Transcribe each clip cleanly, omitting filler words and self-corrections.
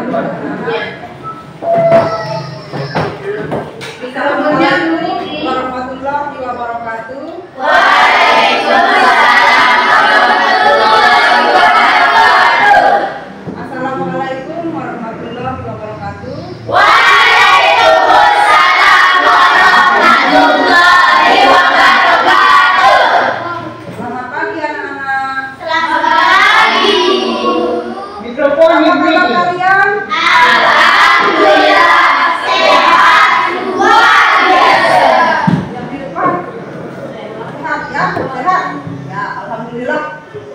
Assalamualaikum warahmatullahi wabarakatuh. Waalaikumsalam warahmatullahi wabarakatuh. Assalamualaikum warahmatullahi wabarakatuh. Waalaikumsalam warahmatullahi wabarakatuh. Selamat pagi anak-anak. Selamat pagi. Mikrofon kalian. Alhamdulillah sehat luar biasa. Yang di depan sehat ya, sehat. Ya, alhamdulillah.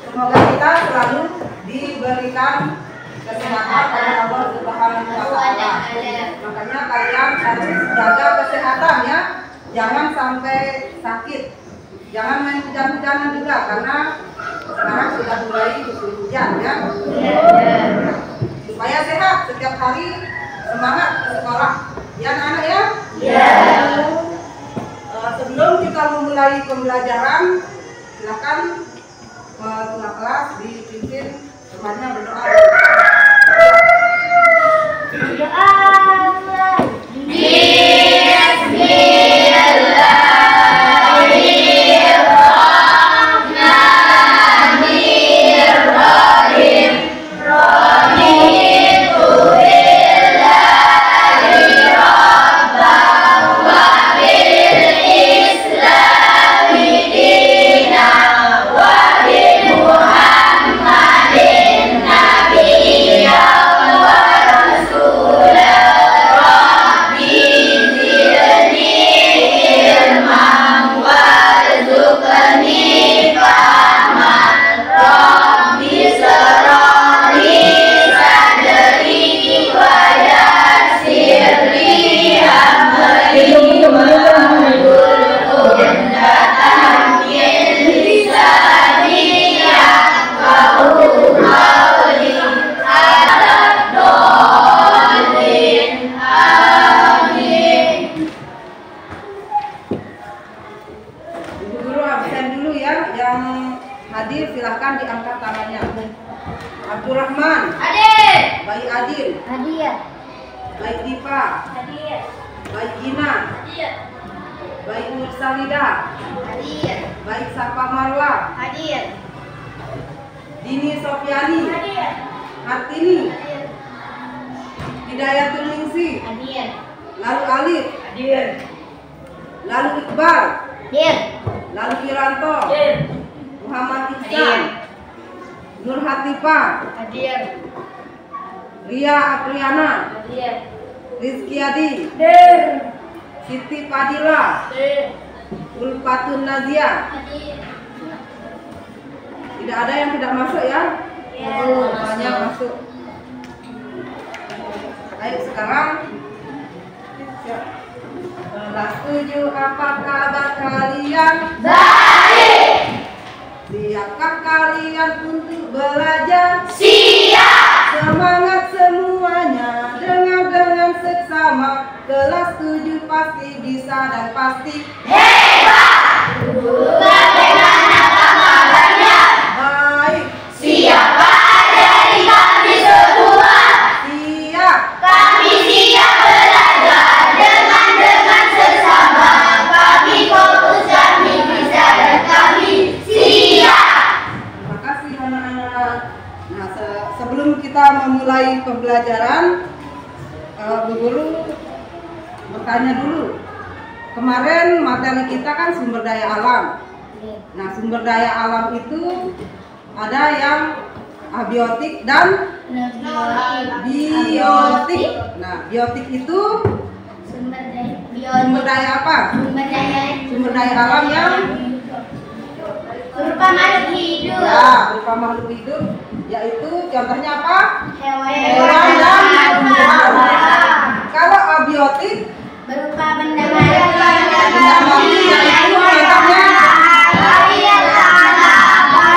Semoga kita selalu diberikan kesehatan oleh Allah Subhanahu wa taala. Makanya kalian harus jaga kesehatan ya. Jangan sampai sakit. Jangan main hujan-hujanan juga karena sekarang sudah mulai musim hujan ya. Supaya sehat setiap hari, semangat ke sekolah. Ya anak-anak ya? Ya. Sebelum kita memulai pembelajaran, silakan ketua kelas dipimpin semuanya berdoa. Hadir silahkan diangkat tangannya. Abdurrahman. Hadir. Baik Adil. Hadir. Baik Diva. Hadir. Baik Gina. Hadir. Baik Nursalida. Hadir. Baik Safa Marwa. Hadir. Dini Sofiani. Hadir. Hartini. Hadir. Hidayatul Ningsi. Hadir. Lalu Alif. Hadir. Lalu Iqbal. Hadir. Lalu Wiranto. Hadir. Muhammad Ihsan. Nur Hatifah. Hadir. Ria Apriana. Hadir. Rizky Adi. Hadir. Siti Fadila. Hadir. Ulfatun Nazia. Hadir. Tidak ada yang tidak masuk ya? Ya. Semuanya masuk. Ayo sekarang kelas 7, apa kabar kalian? Baik. Siapkah kalian untuk belajar? Siap. Semangat semuanya dengan seksama. Kelas 7 pasti bisa dan pasti Hebat. Bagaimana kabarnya? baik. Siapa dari kami semua? Siap. Kami siap belajar dengan sesama. Kami fokus, kami bisa dan kami siap. Terima kasih anak-anak. Nah, sebelum kita memulai pembelajaran, Bu Guru bertanya dulu. Kemarin materi kita kan sumber daya alam. Nah, sumber daya alam itu ada yang abiotik dan biotik. Nah, biotik itu sumber daya apa? Sumber daya alam yang berupa makhluk hidup. ya berupa makhluk hidup, yaitu contohnya apa? Hewan dan tumbuhan. Kalau abiotik Berupa benda mati yaitu contohnya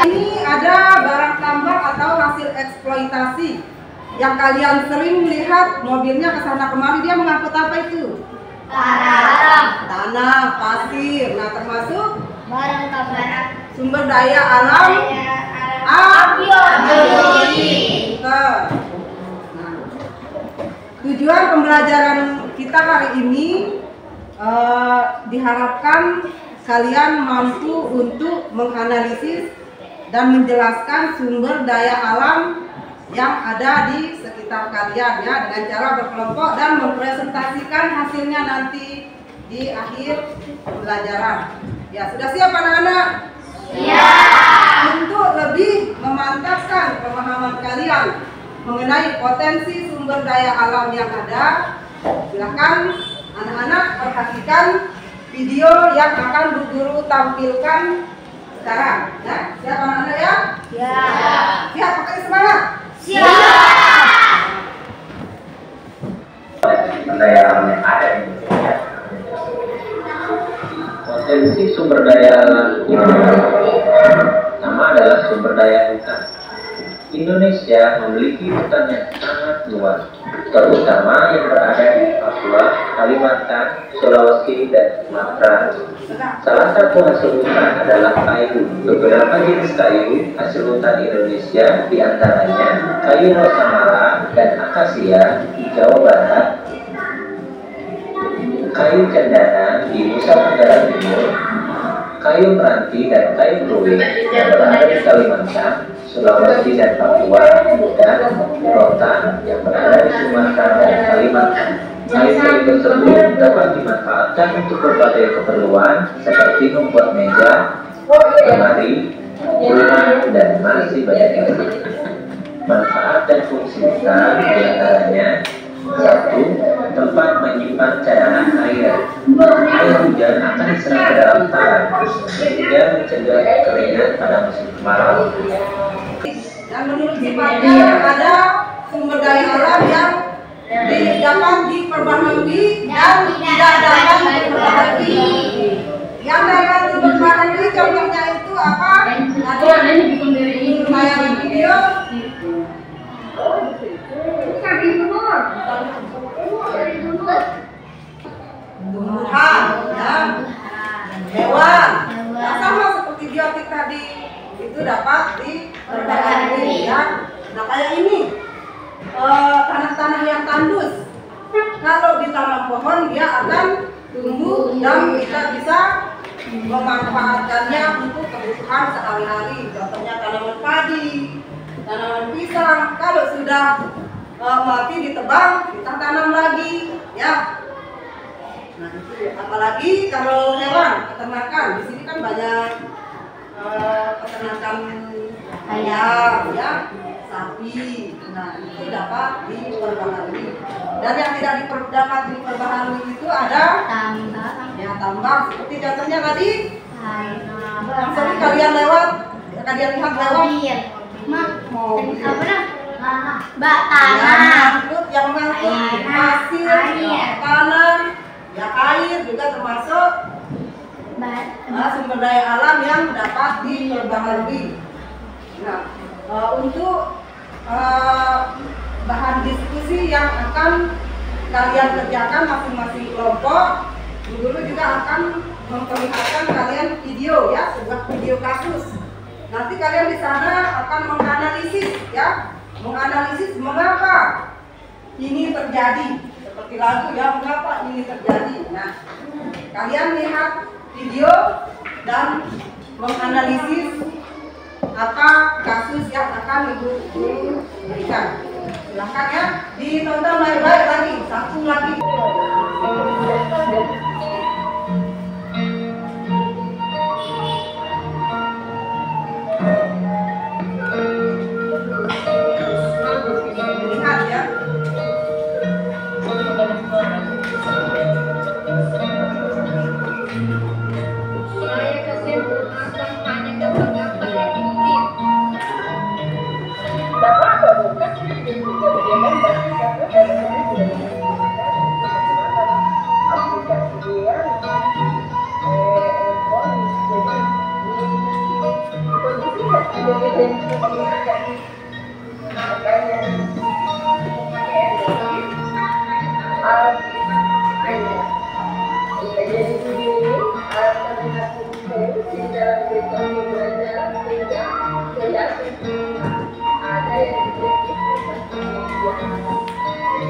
ini ada barang tambang atau hasil eksploitasi yang kalian sering lihat mobilnya kesana kemari, dia mengangkut apa itu? Tanah, pasir. Nah, termasuk barang tambang sumber daya alam abiotik. Nah, Tujuan pembelajaran kita hari ini diharapkan kalian mampu untuk menganalisis dan menjelaskan sumber daya alam yang ada di sekitar kalian ya, dengan cara berkelompok dan mempresentasikan hasilnya nanti di akhir pembelajaran. Ya, sudah siap anak-anak? Untuk lebih memantapkan pemahaman kalian mengenai potensi sumber daya alam yang ada, silakan anak-anak perhatikan video yang akan Bu Guru tampilkan sekarang. Ya, siap anak-anak ya? Siap, pakai semangat. Daya alam yang ada di Indonesia. Potensi sumber daya alam pertama adalah sumber daya hutan. Indonesia memiliki hutan yang sangat luas, terutama yang berada di Papua, Kalimantan, Sulawesi, dan Sumatera. Salah satu hasil hutan adalah kayu. Beberapa jenis kayu hasil hutan Indonesia diantaranya kayu rosamara dan akasia di Jawa Barat, kayu cendana di Nusa Tenggara Timur, kayu meranti dan kayu keruing yang berada di Kalimantan, Sulawesi dan Papua, dan rotan yang berada di Sumatera dan Kalimantan. Kayu-kayu tersebut dapat dimanfaatkan untuk berbagai keperluan seperti membuat meja, lemari, rumah, dan masih banyak lagi. Manfaat dan fungsi hutan diantaranya: 1. Tempat menyimpan cadangan air. Air hujan akan diserap ke dalam tanah sehingga mencegah kekeringan pada musim kemarau. Dan menurut sifatnya ada sumber daya alam yang dapat diperbaharui dan tidak dapat diperbaharui. Yang dapat diperbaharui contohnya itu apa? Ada tayangan video. Tumbuhan, ya, hewan, ya, sama seperti biotik tadi itu dapat diperbaharui ya. Nah, kayak ini tanah-tanah yang tandus, kalau ditanam pohon dia akan tumbuh dan kita bisa memanfaatkannya untuk kebutuhan sehari-hari. Contohnya tanaman padi, tanaman pisang, kalau sudah mati ditebang, kita tanam lagi, ya. Nah, itu apalagi kalau hewan peternakan, di sini kan banyak peternakan ayam, ya, sapi. Nah, itu dapat diperbaharui. Dan yang tidak dapat diperbaharui itu ada tambang. Seperti contohnya tadi, yang sering kalian lihat lewat mobil. Yang mengangkut pasir, tanah, ya, air juga termasuk sumber daya alam yang dapat diperbaharui. Nah, untuk bahan diskusi yang akan kalian kerjakan masing-masing kelompok, Bu Guru juga akan memperlihatkan kalian video, ya, sebuah video kasus. Nanti kalian di sana akan menganalisis, ya, menganalisis mengapa ini terjadi, seperti lagu, ya, mengapa ini terjadi. Nah, kalian lihat video dan menganalisis apa kasus yang akan Ibu berikan. Silahkan, ya, ditonton baik-baik lagi, satu lagi. Lihat, ya.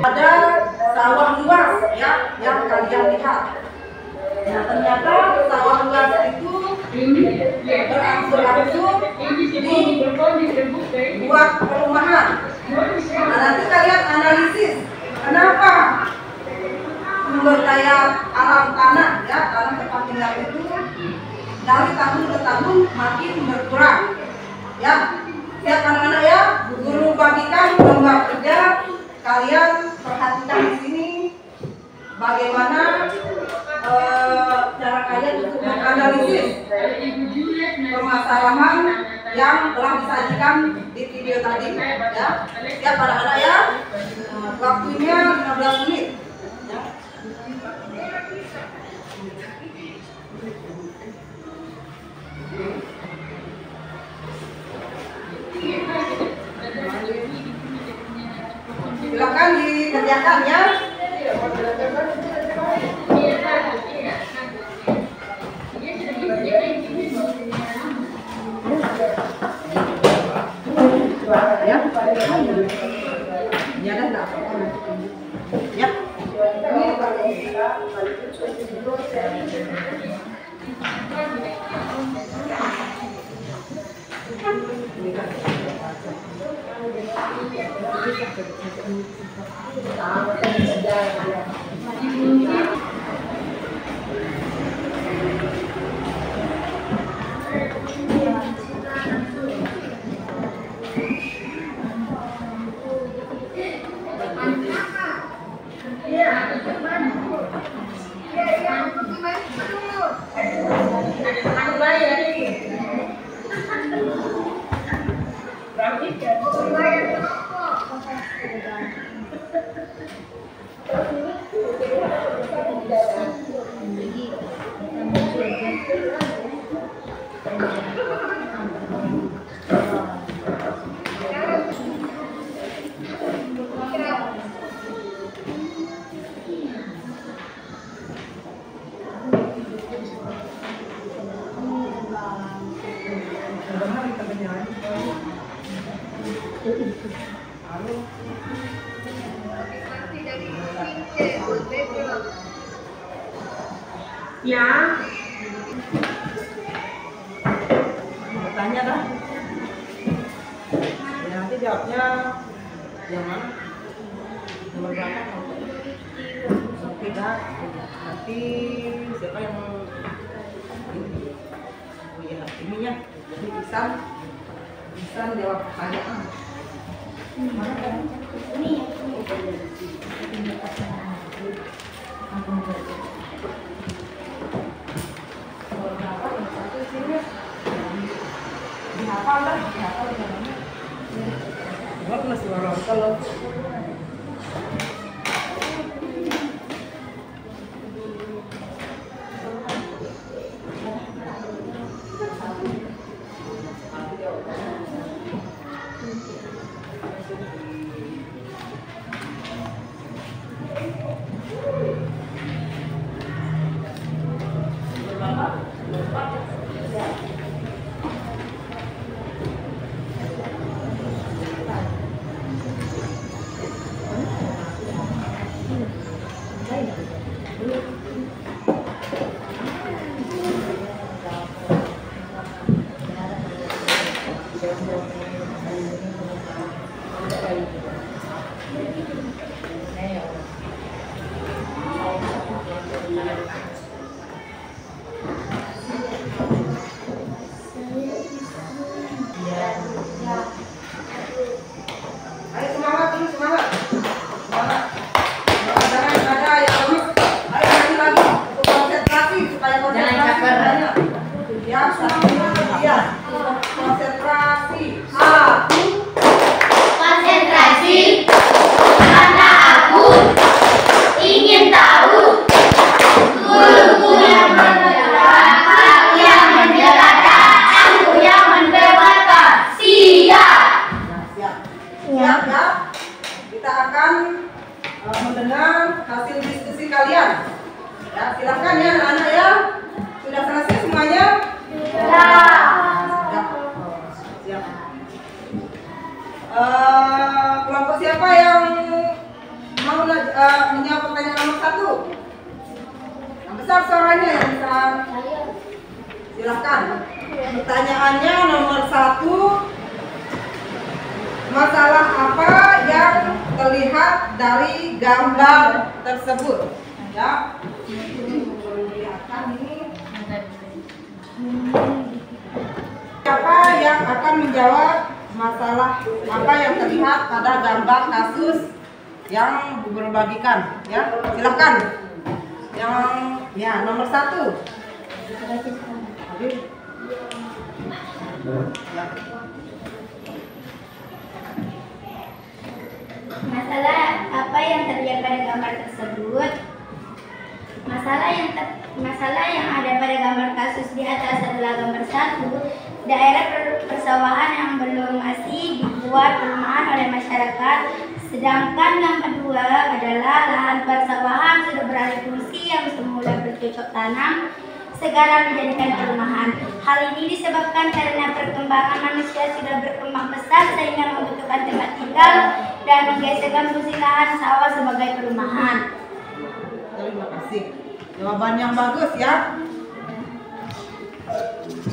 Ada yang kalian lihat. Nah, ternyata sawah luas itu berangsur-angsur dibuat perumahan. Nah, nanti kalian analisis kenapa sumber daya alam tanah, ya, alam tempat tinggal itu dari tahun ke tahun makin berkurang. Ya, siap anak-anak ya, guru bagikan lomba kerja, kalian perhatikan di sini bagaimana cara kalian untuk menganalisis permasalahan yang telah disajikan di video tadi. Ya, siap anak-anak ya, waktunya 15 menit. Ya. Silakan dikerjakan ya. Ya, dan enggak apa-apa. Ya. Ya. Bertanya dah. Ya, nanti jawabnya yang mana? Nomor berapa? Tidak. Nanti siapa yang mau? Oh iya, ininya. Jadi Isan jawab pertanyaan. Mana kan? Ini ya. Dihafal dah, dihafal di dalamnya. Buat masih orang kalau ayo semangat dulu, semangat. Semangat. Jangan ada yang lemes. Ayo lagi untuk konsentrasi supaya konsentrasi. Ya, ya. Konsentrasi. Aku Konsentrasi karena aku ingin tahu. Guruku yang menjelaskan, yang menjelaskan, aku yang mendebatkan. Siap. siap. Siap ya. Kita akan mendengar hasil diskusi kalian. Ya, silakan ya anak-anak ya. Sudah selesai semuanya? Siap. Siap. Kelompok siapa yang mau menjawab pertanyaan nomor 1? besar suaranya yang bisa. Silakan. Pertanyaannya nomor 1. Masalah apa yang terlihat dari gambar tersebut? Ya. Lihatkan ini. Siapa yang akan menjawab masalah apa yang terlihat pada gambar kasus yang berbagikan? Ya, silakan. Yang ya nomor 1. Masalah apa yang terlihat pada gambar tersebut? Masalah yang ada pada gambar kasus di atas adalah gambar 1, daerah persawahan yang belum masih dibuat perumahan oleh masyarakat, sedangkan gambar 2 adalah lahan persawahan sudah beralih fungsi yang semula bercocok tanam sekarang dijadikan perumahan. Hal ini disebabkan karena perkembangan manusia sudah berkembang pesat sehingga membutuhkan tempat tinggal dan menggeserkan fungsi lahan sawah sebagai perumahan. Terima kasih. Jawaban yang bagus ya.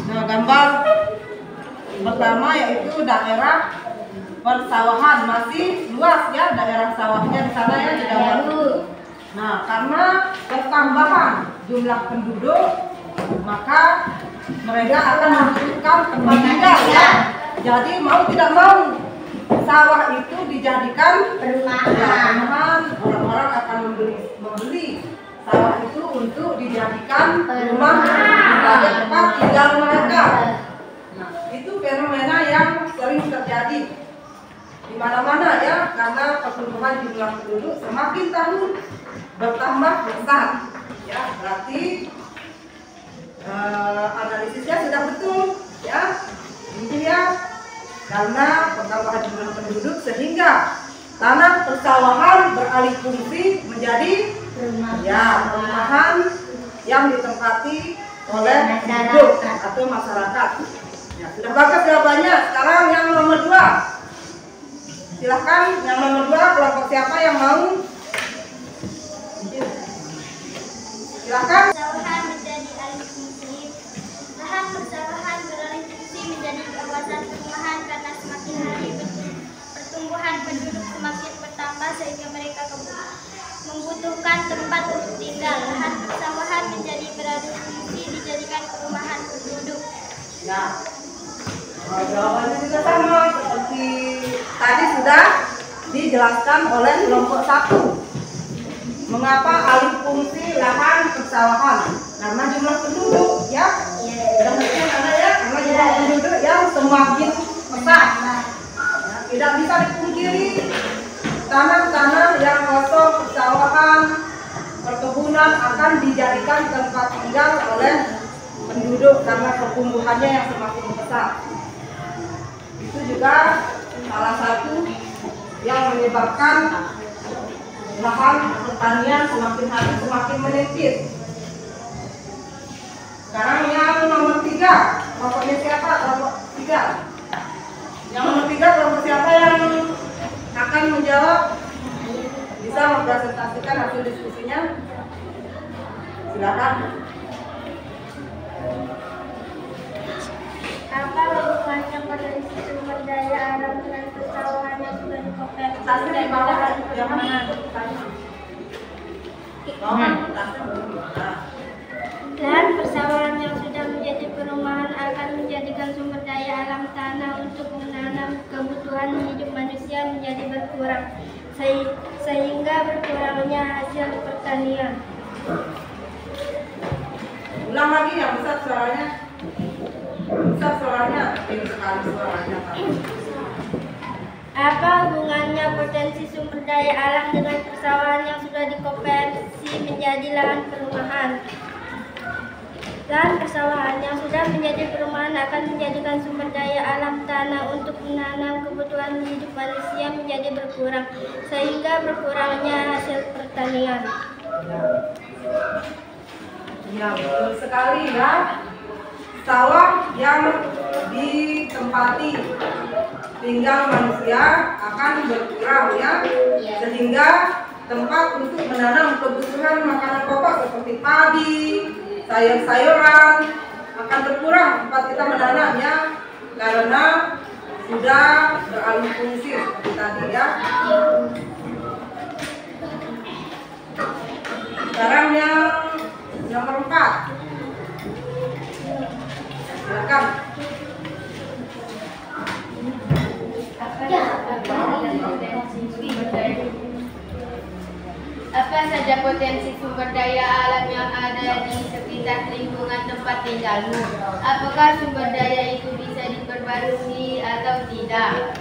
Nah, gambar pertama yaitu daerah persawahan, masih luas ya daerah sawahnya di sana ya di gambar. Nah, karena pertambahan jumlah penduduk, maka mereka akan membutuhkan tempat tinggal ya. Jadi mau tidak mau sawah itu dijadikan perumahan. Orang-orang akan membeli sawah itu untuk dijadikan rumah sebagai tempat tinggal mereka. Nah, itu fenomena yang sering terjadi di mana-mana ya, karena pertumbuhan jumlah penduduk semakin tahun bertambah besar. Ya, berarti analisisnya sudah betul ya. Ini ya, karena pertambahan jumlah penduduk sehingga tanah persawahan beralih fungsi menjadi perumahan yang ditempati oleh penduduk atau masyarakat. Ya, sudah bagus jawabannya. Sekarang yang nomor 2. Silahkan yang nomor 2, kelompok siapa yang mau? Silakan. Persawahan menjadi alih fungsi. Lahan persawahan beralih fungsi menjadi kawasan perumahan karena semakin hari pertumbuhan penduduk semakin bertambah sehingga mereka membutuhkan tempat untuk tinggal. Lahan persawahan menjadi beralih fungsi dijadikan perumahan penduduk. Ya. Jawabannya juga sama seperti tadi sudah dijelaskan oleh kelompok 1. Mengapa alih fungsi lahan persawahan? Karena jumlah penduduk ya. Sudah mungkin ada ya, karena jumlah penduduk yang semakin besar. Ya, tidak bisa dipungkiri tanah-tanah yang kosong persawahan, perkebunan akan dijadikan tempat tinggal oleh penduduk karena pertumbuhannya yang semakin besar. Itu juga salah satu yang menyebabkan lahan pertanian semakin hari semakin menipis. Sekarang yang nomor 3, kelompoknya siapa? Kelompok 3. Yang nomor 3, kelompok siapa yang akan menjawab? Bisa mempresentasikan hasil diskusinya? Silakan. Apa hubungannya potensi sumber daya alam dengan persawahan yang sudah dikompensasi Tasnya di bawah yang mana? Dan persawahan yang sudah menjadi perumahan akan menjadikan sumber daya alam tanah untuk menanam kebutuhan hidup manusia menjadi berkurang, sehingga berkurangnya hasil pertanian. Ulang lagi yang besar suaranya. Besar suaranya, ini sekali suaranya. Apa hubungannya potensi sumber daya alam dengan persawahan yang sudah dikonversi menjadi lahan perumahan? Lahan persawahan yang sudah menjadi perumahan akan menjadikan sumber daya alam tanah untuk menanam kebutuhan hidup manusia menjadi berkurang, sehingga berkurangnya hasil pertanian. Ya, betul sekali ya. Sawah yang ditempati tinggal manusia akan berkurang ya, sehingga tempat untuk menanam kebutuhan makanan pokok seperti padi, sayur-sayuran akan berkurang tempat kita menanamnya karena sudah beralih fungsi seperti tadi ya. Sekarang yang nomor 4. Silakan. Apa saja potensi sumber daya alam yang ada di sekitar lingkungan tempat tinggalmu? Apakah sumber daya itu bisa diperbarui atau tidak?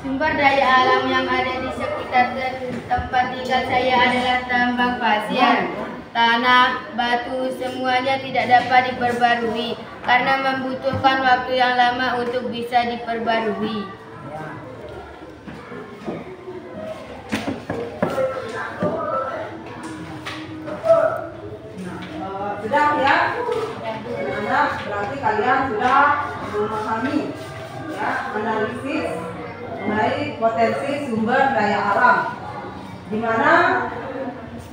Sumber daya alam yang ada di sekitar tempat tinggal saya adalah tambang pasir, tanah, batu, semuanya tidak dapat diperbarui karena membutuhkan waktu yang lama untuk bisa diperbarui. Sudah ya, anak berarti kalian sudah memahami ya analisis mengenai potensi sumber daya alam, di mana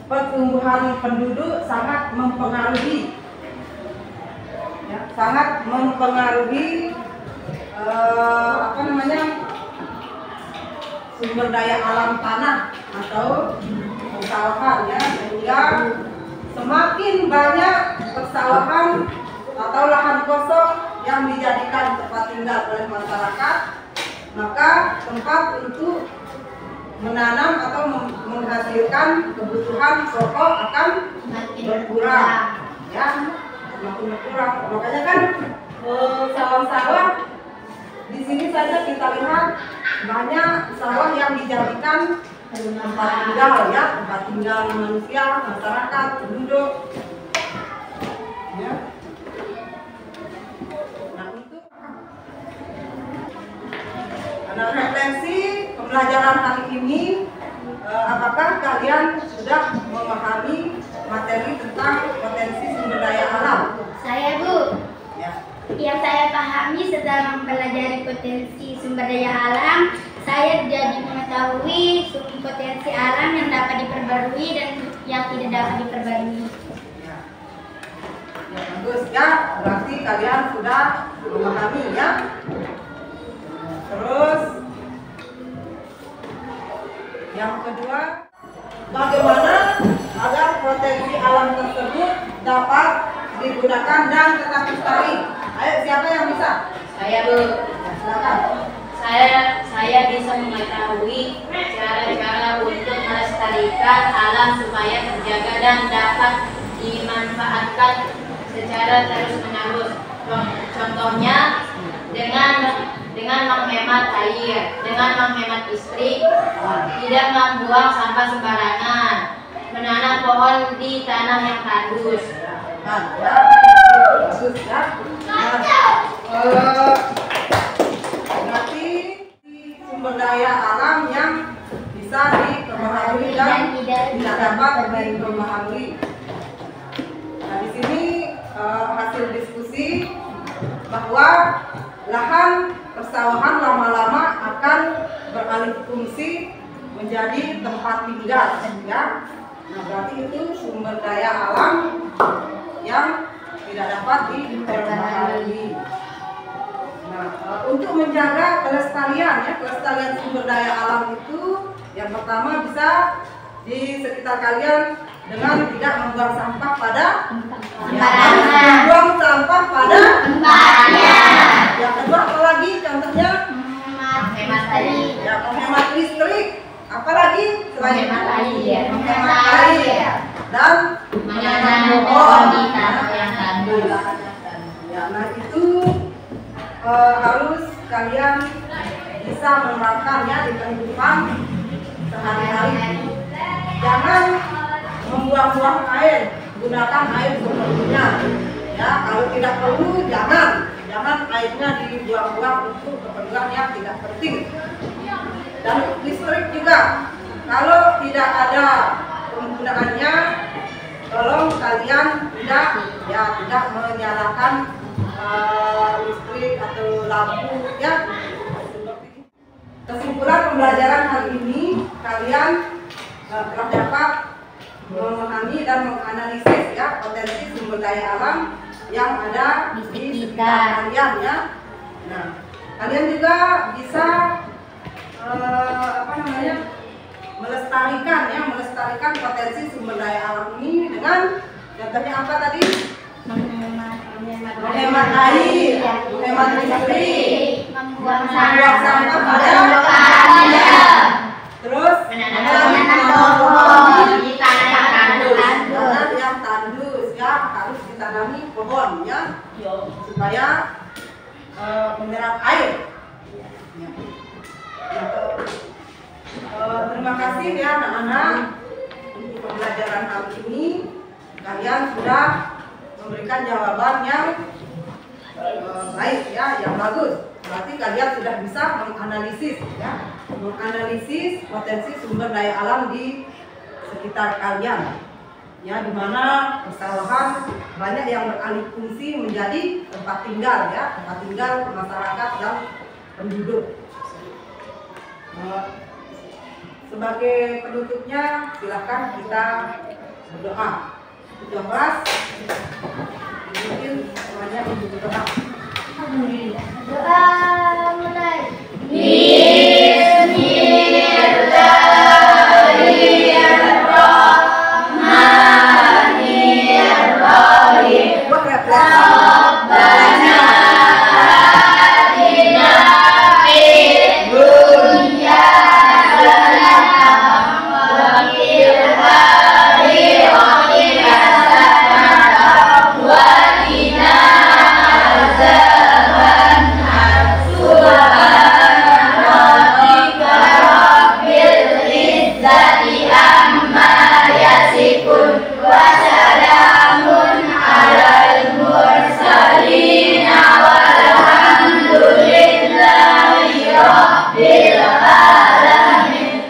pertumbuhan penduduk sangat mempengaruhi, ya, sangat mempengaruhi sumber daya alam tanah atau persawahan ya, sehingga semakin banyak persawahan atau lahan kosong yang dijadikan tempat tinggal oleh masyarakat, maka tempat untuk menanam atau menghasilkan kebutuhan pokok akan berkurang, ya, semakin berkurang. Makanya kan sawah-sawah di sini saja kita lihat banyak sawah yang dijadikan tempat tinggal ya, tempat tinggal manusia, masyarakat, penduduk. Ya. Nah, untuk refleksi pembelajaran hari ini, apakah kalian sudah memahami materi tentang potensi sumber daya alam? Saya, Bu. Ya. Yang saya pahami setelah mempelajari potensi sumber daya alam, saya jadi mengetahui potensi alam yang dapat diperbarui dan yang tidak dapat diperbarui. Ya, bagus ya, berarti kalian sudah memahami ya. Terus yang kedua, bagaimana agar potensi alam tersebut dapat digunakan dan tetap lestari? Ayo, siapa yang bisa? Saya, Bu. Silakan. Saya bisa mengetahui cara-cara untuk melestarikan alam supaya terjaga dan dapat dimanfaatkan secara terus-menerus. Contohnya dengan menghemat air, dengan menghemat listrik, tidak membuang sampah sembarangan, menanam pohon di tanah yang tandus. Bagus ya. Berarti sumber daya alam yang bisa diperbaharui dan tidak dapat diperbaharui. Nah, di sini hasil diskusi bahwa lahan persawahan lama-lama akan beralih fungsi menjadi tempat tinggal ya. Nah, berarti itu sumber daya alam yang tidak dapat diperbaharui. Nah, untuk menjaga kelestarian ya, kelestarian sumber daya alam itu yang pertama bisa di sekitar kalian dengan tidak membuang sampah pada tempatnya. Membuang sampah pada tempatnya. Yang kedua apalagi contohnya? Menghemat tadi. Ya, menghemat listrik. Apalagi selain Menghemat air. menghemat air dan Menanam pohon di tanah yang tandus. Ya, nah itu harus kalian bisa menerapkannya di kehidupan sehari-hari. Jangan membuang-buang air, gunakan air seperlunya. Ya, kalau tidak perlu jangan airnya dibuang-buang untuk keperluan yang tidak penting. Dan listrik juga, kalau tidak ada penggunaannya, tolong kalian tidak menyalakan listrik atau lampu ya. Kesimpulan pembelajaran hari ini kalian telah dapat memahami dan menganalisis ya potensi sumber daya alam yang ada di sekitar kalian ya. Nah, kalian juga bisa melestarikan potensi sumber daya alam ini dengan contohnya apa tadi? Menghemat air, menghemat listrik, membuang sampah pada tempatnya, terus menanam pohon di tanah yang tandus. tanah yang tandus ya, harus ditanami pohon ya supaya menyerap air. Terima kasih ya anak-anak untuk pembelajaran hari ini. Kalian sudah memberikan jawaban yang baik ya, yang bagus. Berarti kalian sudah bisa menganalisis ya, menganalisis potensi sumber daya alam di sekitar kalian. Ya, di mana persawahan banyak yang beralih fungsi menjadi tempat tinggal ya, tempat tinggal masyarakat dan penduduk. Sebagai penutupnya, silakan kita berdoa. Sudah kelas, mungkin semuanya ibu berdoa. Doa mulai. Bismillahirrahmanirrahim. Buat refleksi. Alhamdulillahirabbil alamin.